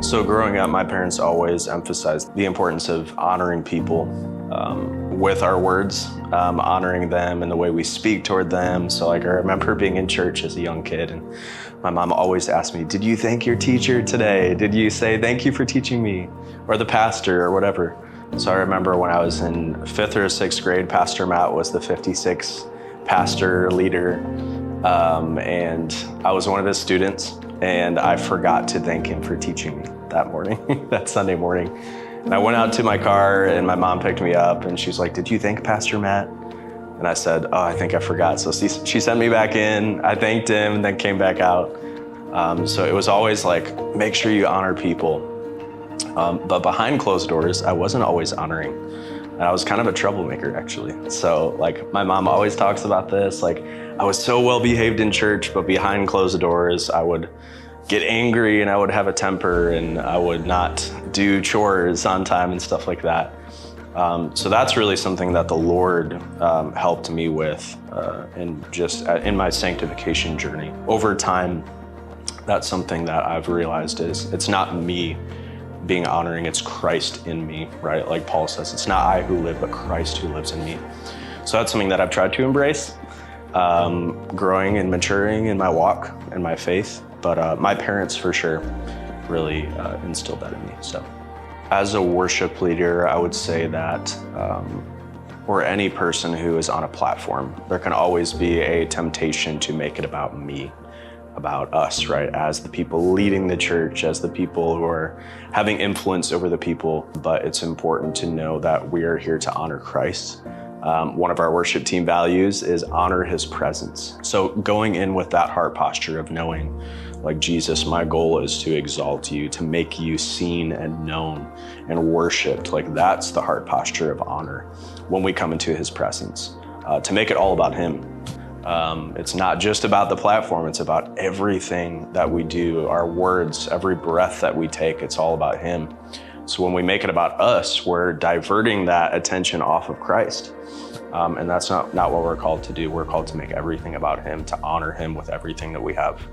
So growing up, my parents always emphasized the importance of honoring people with our words, honoring them in the way we speak toward them. So like I remember being in church as a young kid, and my mom always asked me, did you thank your teacher today? Did you say thank you for teaching me? Or the pastor or whatever. So I remember when I was in 5th or 6th grade, Pastor Matt was the 56 pastor leader. And I was one of his students, and I forgot to thank him for teaching me that morning, that Sunday morning. And I went out to my car, and my mom picked me up, and she's like, did you thank Pastor Matt? And I said, oh, I think I forgot. So she sent me back in, I thanked him, and then came back out. So it was always like, make sure you honor people. But behind closed doors, I wasn't always honoring. And I was kind of a troublemaker, actually. So like my mom always talks about this, like I was so well behaved in church, but behind closed doors, I would get angry and I would have a temper and I would not do chores on time and stuff like that. So that's really something that the Lord helped me with in my sanctification journey. Over time, that's something that I've realized is it's not me being honoring, it's Christ in me, right? Like Paul says, it's not I who live, but Christ who lives in me. So that's something that I've tried to embrace, growing and maturing in my walk and my faith. But my parents for sure really instilled that in me. So as a worship leader, I would say that, or any person who is on a platform, there can always be a temptation to make it about me, about us, right? As the people leading the church, as the people who are having influence over the people. But it's important to know that we are here to honor Christ. One of our worship team values is honor his presence. So going in with that heart posture of knowing, like, Jesus, my goal is to exalt you, to make you seen and known and worshiped. Like, that's the heart posture of honor when we come into his presence, to make it all about him. It's not just about the platform, it's about everything that we do, our words, every breath that we take, it's all about him. So when we make it about us, we're diverting that attention off of Christ. And that's not what we're called to do. We're called to make everything about him, to honor him with everything that we have.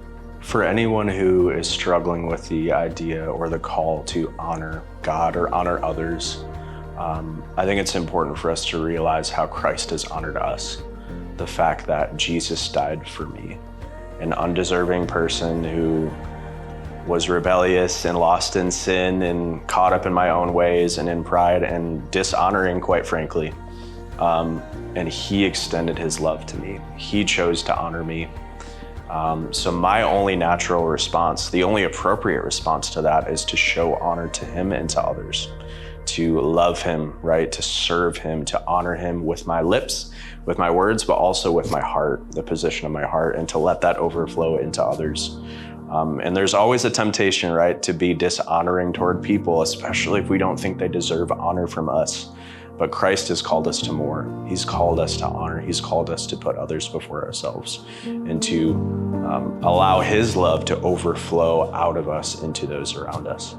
For anyone who is struggling with the idea or the call to honor God or honor others, I think it's important for us to realize how Christ has honored us. The fact that Jesus died for me, an undeserving person who was rebellious and lost in sin and caught up in my own ways and in pride and dishonoring, quite frankly. And he extended his love to me. He chose to honor me. So my only natural response, the only appropriate response to that, is to show honor to him and to others, to love him, right? To serve him, to honor him with my lips, with my words, but also with my heart, the position of my heart, and to let that overflow into others. And there's always a temptation, right, to be dishonoring toward people, especially if we don't think they deserve honor from us. But Christ has called us to more. He's called us to honor. He's called us to put others before ourselves and to allow his love to overflow out of us into those around us.